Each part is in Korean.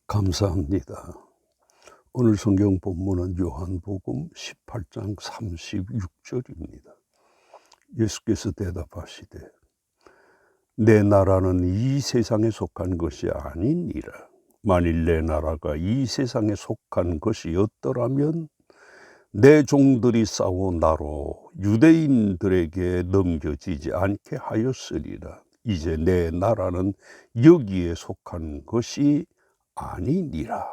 감사합니다. 오늘 성경 본문은 요한복음 18장 36절입니다. 예수께서 대답하시되 내 나라는 이 세상에 속한 것이 아니니라. 만일 내 나라가 이 세상에 속한 것이었더라면 내 종들이 싸워 나로 유대인들에게 넘겨지지 않게 하였으리라. 이제 내 나라는 여기에 속한 것이 아니니라.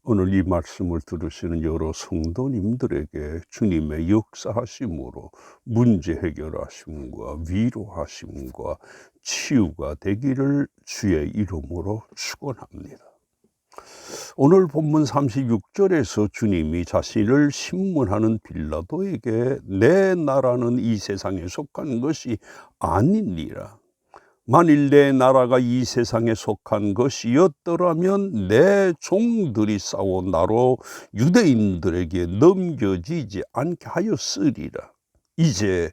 오늘 이 말씀을 들으시는 여러 성도님들에게 주님의 역사하심으로 문제 해결하심과 위로하심과 치유가 되기를 주의 이름으로 축원합니다. 오늘 본문 36절에서 주님이 자신을 신문하는 빌라도에게 내 나라는 이 세상에 속한 것이 아니니라. 만일 내 나라가 이 세상에 속한 것이었더라면 내 종들이 싸워 나로 유대인들에게 넘겨지지 않게 하였으리라. 이제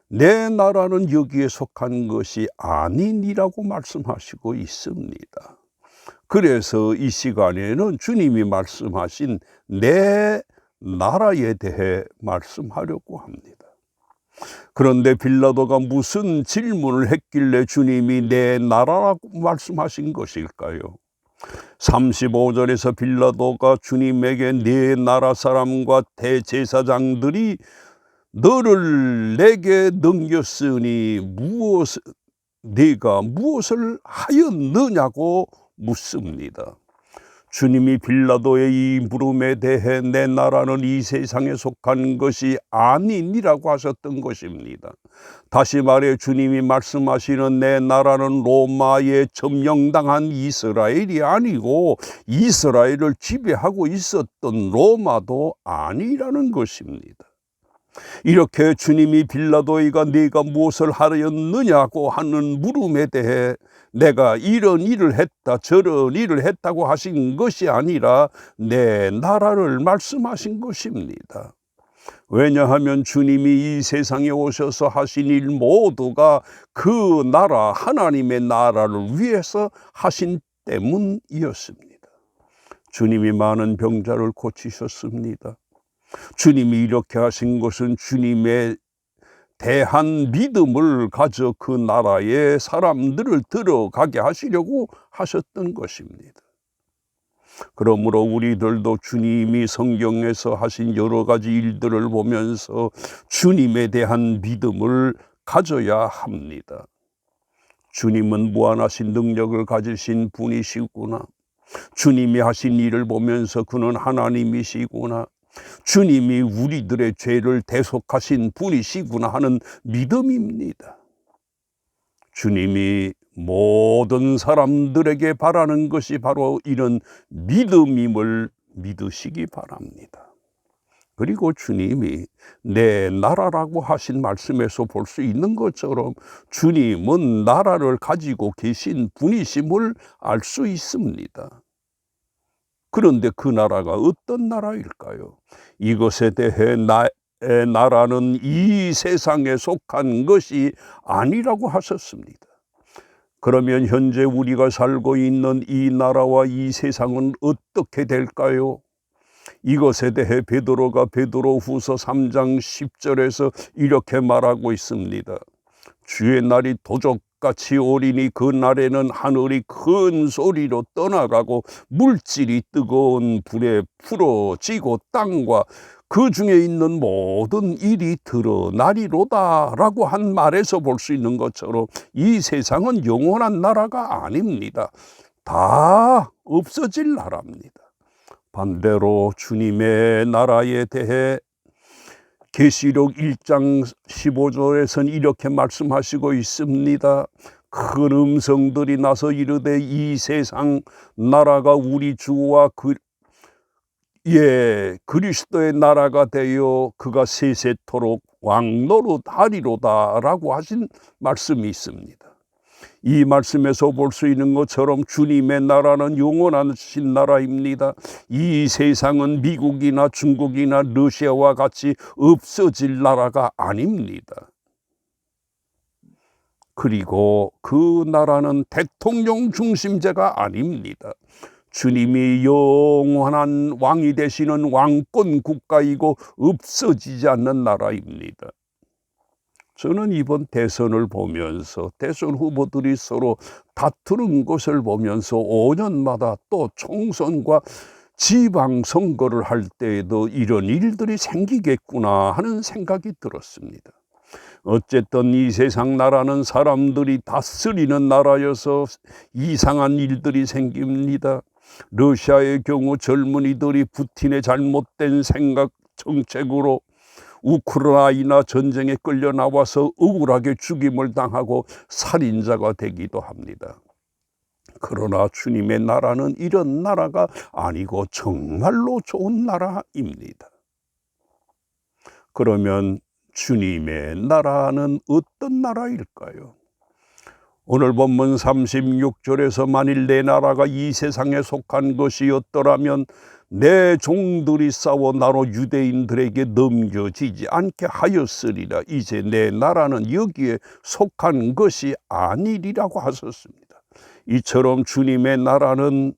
내 나라는 여기에 속한 것이 아니니라고 말씀하시고 있습니다. 그래서 이 시간에는 주님이 말씀하신 내 나라에 대해 말씀하려고 합니다. 그런데 빌라도가 무슨 질문을 했길래 주님이 내 나라라고 말씀하신 것일까요? 35절에서 빌라도가 주님에게 네 나라 사람과 대제사장들이 너를 내게 넘겼으니 네가 무엇을 하였느냐고 묻습니다. 주님이 빌라도의 이 물음에 대해 내 나라는 이 세상에 속한 것이 아니니라고 하셨던 것입니다. 다시 말해 주님이 말씀하시는 내 나라는 로마에 점령당한 이스라엘이 아니고 이스라엘을 지배하고 있었던 로마도 아니라는 것입니다. 이렇게 주님이 빌라도에게 네가 무엇을 하였느냐고 하는 물음에 대해 내가 이런 일을 했다 저런 일을 했다고 하신 것이 아니라 내 나라를 말씀하신 것입니다. 왜냐하면 주님이 이 세상에 오셔서 하신 일 모두가 그 나라 하나님의 나라를 위해서 하신 때문이었습니다. 주님이 많은 병자를 고치셨습니다. 주님이 이렇게 하신 것은 주님에 대한 믿음을 가져 그 나라에 사람들을 들어가게 하시려고 하셨던 것입니다. 그러므로 우리들도 주님이 성경에서 하신 여러 가지 일들을 보면서 주님에 대한 믿음을 가져야 합니다. 주님은 무한하신 능력을 가지신 분이시구나. 주님이 하신 일을 보면서 그는 하나님이시구나. 주님이 우리들의 죄를 대속하신 분이시구나 하는 믿음입니다. 주님이 모든 사람들에게 바라는 것이 바로 이런 믿음임을 믿으시기 바랍니다. 그리고 주님이 내 나라라고 하신 말씀에서 볼 수 있는 것처럼 주님은 나라를 가지고 계신 분이심을 알 수 있습니다. 그런데 그 나라가 어떤 나라일까요? 이것에 대해 나의 나라는 이 세상에 속한 것이 아니라고 하셨습니다. 그러면 현재 우리가 살고 있는 이 나라와 이 세상은 어떻게 될까요? 이것에 대해 베드로가 베드로후서 3장 10절에서 이렇게 말하고 있습니다. 주의 날이 도적같이 오리니 그 날에는 하늘이 큰 소리로 떠나가고 물질이 뜨거운 불에 풀어지고 땅과 그 중에 있는 모든 일이 드러나리로다 라고 한 말에서 볼 수 있는 것처럼 이 세상은 영원한 나라가 아닙니다. 다 없어질 나라입니다. 반대로 주님의 나라에 대해 계시록 1장 15절에서는 이렇게 말씀하시고 있습니다. 큰 음성들이 나서 이르되 이 세상 나라가 우리 주와 그리스도의 나라가 되어 그가 세세토록 왕노릇하리로다 라고 하신 말씀이 있습니다. 이 말씀에서 볼 수 있는 것처럼 주님의 나라는 영원하신 나라입니다. 이 세상은 미국이나 중국이나 러시아와 같이 없어질 나라가 아닙니다. 그리고 그 나라는 대통령 중심제가 아닙니다. 주님이 영원한 왕이 되시는 왕권 국가이고 없어지지 않는 나라입니다. 저는 이번 대선을 보면서 대선 후보들이 서로 다투는 것을 보면서 5년마다 또 총선과 지방선거를 할 때에도 이런 일들이 생기겠구나 하는 생각이 들었습니다. 어쨌든 이 세상 나라는 사람들이 다스리는 나라여서 이상한 일들이 생깁니다. 러시아의 경우 젊은이들이 푸틴의 잘못된 생각 정책으로 우크라이나 전쟁에 끌려 나와서 억울하게 죽임을 당하고 살인자가 되기도 합니다. 그러나 주님의 나라는 이런 나라가 아니고 정말로 좋은 나라입니다. 그러면 주님의 나라는 어떤 나라일까요? 오늘 본문 36절에서 만일 내 나라가 이 세상에 속한 것이었더라면 내 종들이 싸워 나로 유대인들에게 넘겨지지 않게 하였으리라. 이제 내 나라는 여기에 속한 것이 아니리라고 하셨습니다. 이처럼 주님의 나라는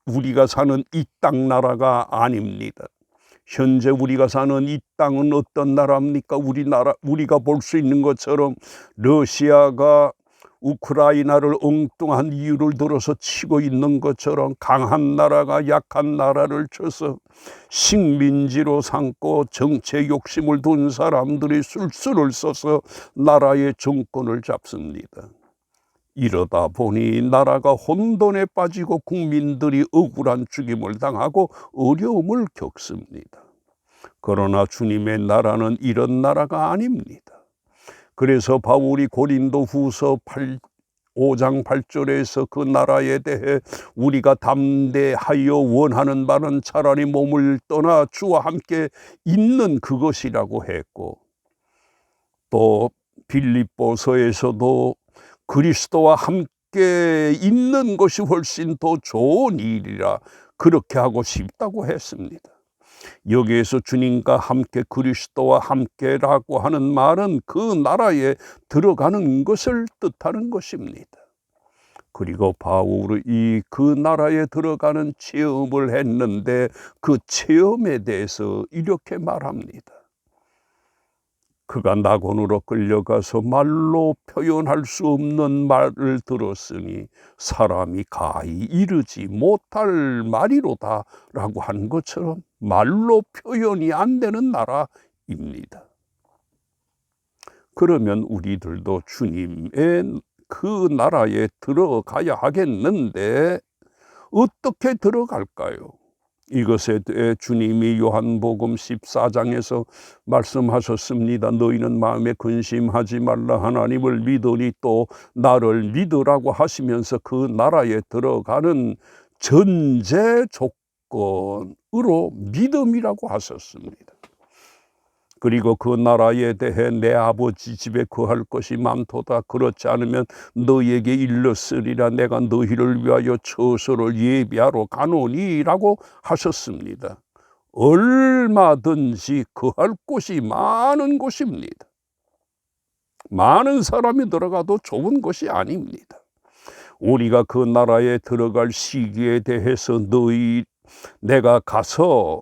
우리가 사는 이 땅 나라가 아닙니다. 현재 우리가 사는 이 땅은 어떤 나라입니까? 우리가 볼 수 있는 것처럼 러시아가 우크라이나를 엉뚱한 이유를 들어서 치고 있는 것처럼 강한 나라가 약한 나라를 쳐서 식민지로 삼고 정체 욕심을 둔 사람들이 술수를 써서 나라의 정권을 잡습니다. 이러다 보니 나라가 혼돈에 빠지고 국민들이 억울한 죽임을 당하고 어려움을 겪습니다. 그러나 주님의 나라는 이런 나라가 아닙니다. 그래서 바울이 고린도후서 5장 8절에서 그 나라에 대해 우리가 담대하여 원하는 바는 차라리 몸을 떠나 주와 함께 있는 그것이라고 했고, 또 빌립보서에서도 그리스도와 함께 있는 것이 훨씬 더 좋은 일이라 그렇게 하고 싶다고 했습니다. 여기에서 주님과 함께 그리스도와 함께라고 하는 말은 그 나라에 들어가는 것을 뜻하는 것입니다. 그리고 바울이 그 나라에 들어가는 체험을 했는데 그 체험에 대해서 이렇게 말합니다. 그가 낙원으로 끌려가서 말로 표현할 수 없는 말을 들었으니 사람이 가히 이르지 못할 말이로다 라고 한 것처럼 말로 표현이 안 되는 나라입니다. 그러면 우리들도 주님의 그 나라에 들어가야 하겠는데 어떻게 들어갈까요? 이것에 대해 주님이 요한복음 14장에서 말씀하셨습니다. 너희는 마음에 근심하지 말라. 하나님을 믿으니 또 나를 믿으라고 하시면서 그 나라에 들어가는 전제 조건으로 믿음이라고 하셨습니다. 그리고 그 나라에 대해 내 아버지 집에 거할 것이 많도다. 그렇지 않으면 너희에게 일렀으리라. 내가 너희를 위하여 처소를 예비하러 가노니라고 하셨습니다. 얼마든지 거할 곳이 많은 곳입니다. 많은 사람이 들어가도 좋은 곳이 아닙니다. 우리가 그 나라에 들어갈 시기에 대해서 내가 가서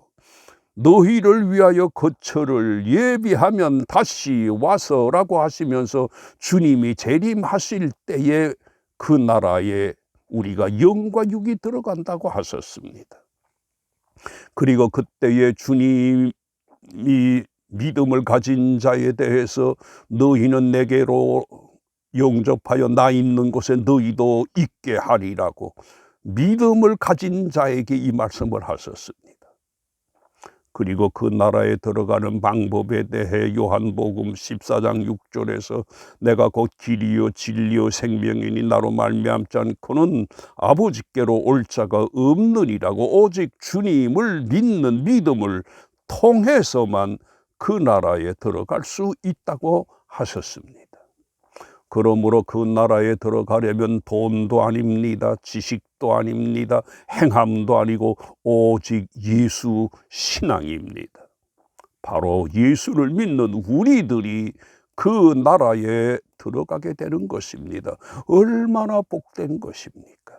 너희를 위하여 거처를 예비하면 다시 와서라고 하시면서 주님이 재림하실 때에 그 나라에 우리가 영과 육이 들어간다고 하셨습니다. 그리고 그때에 주님이 믿음을 가진 자에 대해서 너희는 내게로 영접하여 나 있는 곳에 너희도 있게 하리라고 믿음을 가진 자에게 이 말씀을 하셨습니다. 그리고 그 나라에 들어가는 방법에 대해 요한복음 14장 6절에서 내가 곧 길이요 진리요 생명이니 나로 말미암지 않고는 아버지께로 올 자가 없느니라고 오직 주님을 믿는 믿음을 통해서만 그 나라에 들어갈 수 있다고 하셨습니다. 그러므로 그 나라에 들어가려면 돈도 아닙니다. 지식도 아닙니다. 행함도 아니고 오직 예수 신앙입니다. 바로 예수를 믿는 우리들이 그 나라에 들어가게 되는 것입니다. 얼마나 복된 것입니까?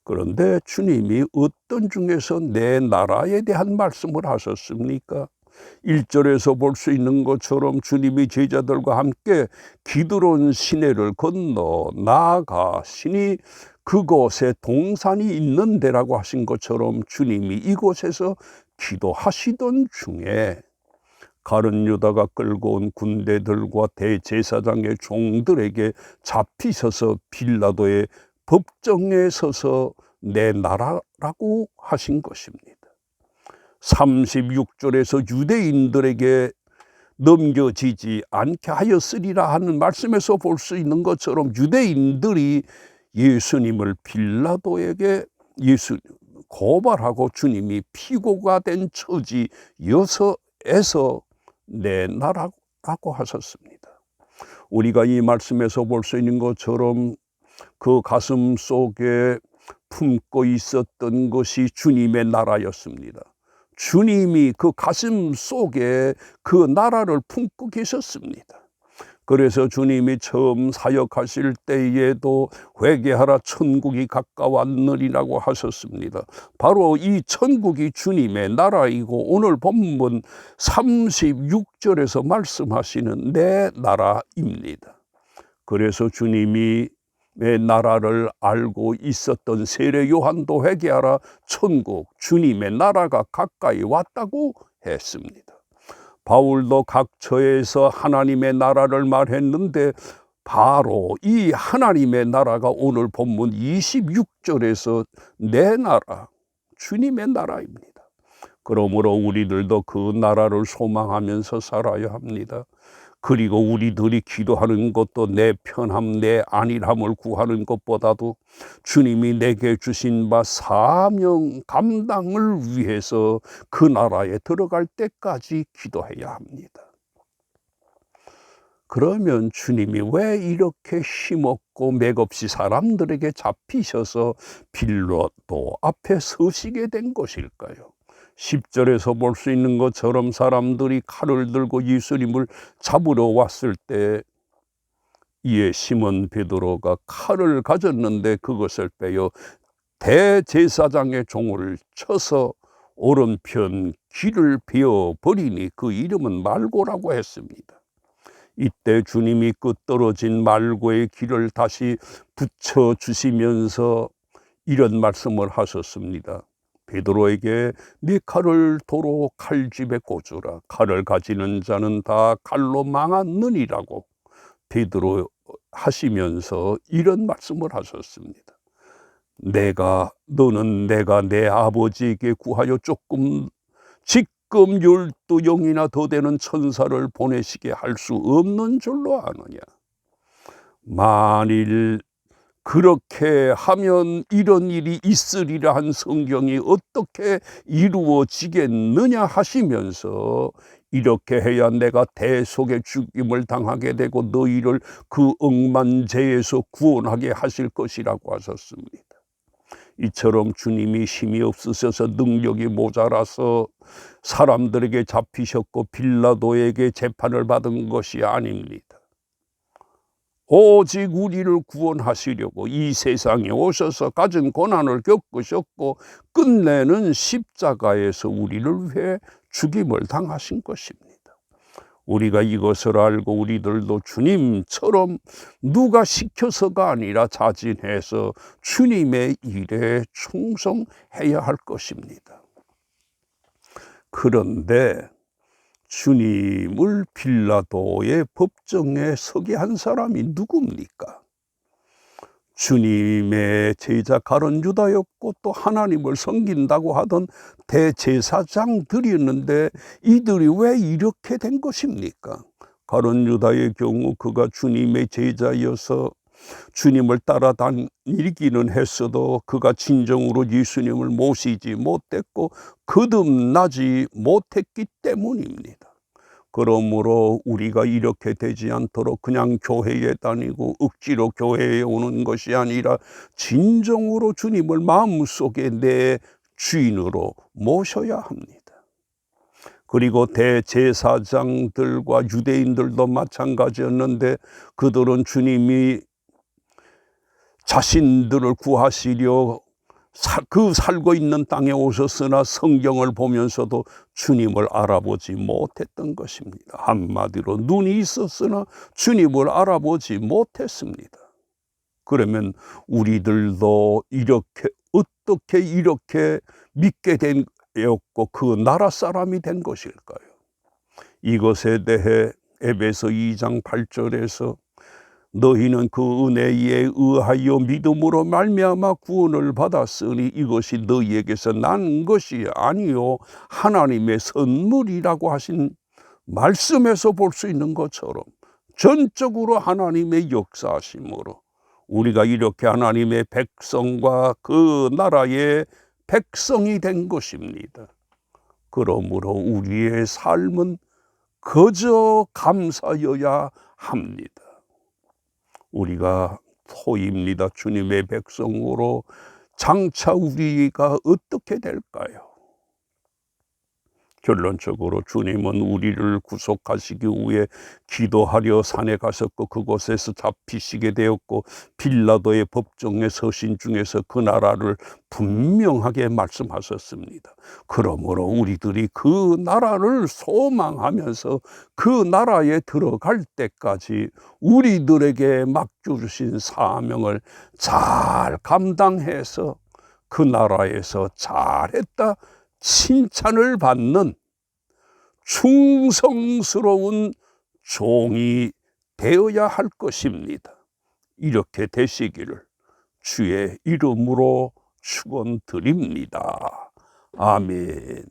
그런데 주님이 어떤 중에서 내 나라에 대한 말씀을 하셨습니까? 1절에서 볼 수 있는 것처럼 주님이 제자들과 함께 기드론 시내를 건너 나아가시니 그곳에 동산이 있는 데라고 하신 것처럼 주님이 이곳에서 기도하시던 중에 가룟 유다가 끌고 온 군대들과 대제사장의 종들에게 잡히셔서 빌라도의 법정에 서서 내 나라라고 하신 것입니다. 36절에서 유대인들에게 넘겨지지 않게 하였으리라 하는 말씀에서 볼 수 있는 것처럼 유대인들이 예수님을 빌라도에게 고발하고 주님이 피고가 된 처지여서에서 내 나라라고 하셨습니다. 우리가 이 말씀에서 볼 수 있는 것처럼 그 가슴 속에 품고 있었던 것이 주님의 나라였습니다. 주님이 그 가슴 속에 그 나라를 품고 계셨습니다. 그래서 주님이 처음 사역하실 때에도 회개하라 천국이 가까웠느니라고 하셨습니다. 바로 이 천국이 주님의 나라이고 오늘 본문 36절에서 말씀하시는 내 나라입니다. 그래서 주님이 내 나라를 알고 있었던 세례 요한도 회개하라 천국 주님의 나라가 가까이 왔다고 했습니다. 바울도 각 처에서 하나님의 나라를 말했는데 바로 이 하나님의 나라가 오늘 본문 26절에서 내 나라 주님의 나라입니다. 그러므로 우리들도 그 나라를 소망하면서 살아야 합니다. 그리고 우리들이 기도하는 것도 내 편함, 내 안일함을 구하는 것보다도 주님이 내게 주신 바 사명 감당을 위해서 그 나라에 들어갈 때까지 기도해야 합니다. 그러면 주님이 왜 이렇게 힘없고 맥없이 사람들에게 잡히셔서 빌라도 앞에 서시게 된 것일까요? 10절에서 볼 수 있는 것처럼 사람들이 칼을 들고 예수님을 잡으러 왔을 때 이에 시몬 베드로가 칼을 가졌는데 그것을 빼어 대제사장의 종을 쳐서 오른편 귀를 베어버리니 그 이름은 말고라고 했습니다. 이때 주님이 끄떨어진 말고의 귀를 다시 붙여주시면서 이런 말씀을 하셨습니다. 베드로에게 네 칼을 도로 칼집에 꽂으라. 칼을 가지는 자는 다 칼로 망하느니라고 베드로 하시면서 이런 말씀을 하셨습니다. 너는 내가 내 아버지에게 구하여 지금 12영이나 더 되는 천사를 보내시게 할 수 없는 줄로 아느냐. 만일 그렇게 하면 이런 일이 있으리라 한 성경이 어떻게 이루어지겠느냐 하시면서 이렇게 해야 내가 대속의 죽임을 당하게 되고 너희를 그 억만죄에서 구원하게 하실 것이라고 하셨습니다. 이처럼 주님이 힘이 없으셔서 능력이 모자라서 사람들에게 잡히셨고 빌라도에게 재판을 받은 것이 아닙니다. 오직 우리를 구원하시려고 이 세상에 오셔서 가진 고난을 겪으셨고 끝내는 십자가에서 우리를 위해 죽임을 당하신 것입니다. 우리가 이것을 알고 우리들도 주님처럼 누가 시켜서가 아니라 자진해서 주님의 일에 충성해야 할 것입니다. 그런데 주님을 빌라도의 법정에 서게 한 사람이 누굽니까? 주님의 제자 가룟 유다였고 또 하나님을 섬긴다고 하던 대제사장들이었는데 이들이 왜 이렇게 된 것입니까? 가룟 유다의 경우 그가 주님의 제자여서 주님을 따라다니기는 했어도 그가 진정으로 예수님을 모시지 못했고 거듭나지 못했기 때문입니다. 그러므로 우리가 이렇게 되지 않도록 그냥 교회에 다니고 억지로 교회에 오는 것이 아니라 진정으로 주님을 마음속에 내 주인으로 모셔야 합니다. 그리고 대제사장들과 유대인들도 마찬가지였는데 그들은 주님이 자신들을 구하시려 그 살고 있는 땅에 오셨으나 성경을 보면서도 주님을 알아보지 못했던 것입니다. 한마디로 눈이 있었으나 주님을 알아보지 못했습니다. 그러면 우리들도 어떻게 이렇게 믿게 되었고 그 나라 사람이 된 것일까요? 이것에 대해 에베소 2장 8절에서 너희는 그 은혜에 의하여 믿음으로 말미암아 구원을 받았으니 이것이 너희에게서 난 것이 아니요 하나님의 선물이라고 하신 말씀에서 볼 수 있는 것처럼 전적으로 하나님의 역사하심으로 우리가 이렇게 하나님의 백성과 그 나라의 백성이 된 것입니다. 그러므로 우리의 삶은 그저 감사여야 합니다. 우리가 토입니다. 주님의 백성으로 장차 우리가 어떻게 될까요? 결론적으로 주님은 우리를 구속하시기 위해 기도하려 산에 가셨고 그곳에서 잡히시게 되었고 빌라도의 법정에 서신 중에서 그 나라를 분명하게 말씀하셨습니다. 그러므로 우리들이 그 나라를 소망하면서 그 나라에 들어갈 때까지 우리들에게 맡겨주신 사명을 잘 감당해서 그 나라에서 잘했다 칭찬을 받는 충성스러운 종이 되어야 할 것입니다. 이렇게 되시기를 주의 이름으로 축원드립니다. 아멘.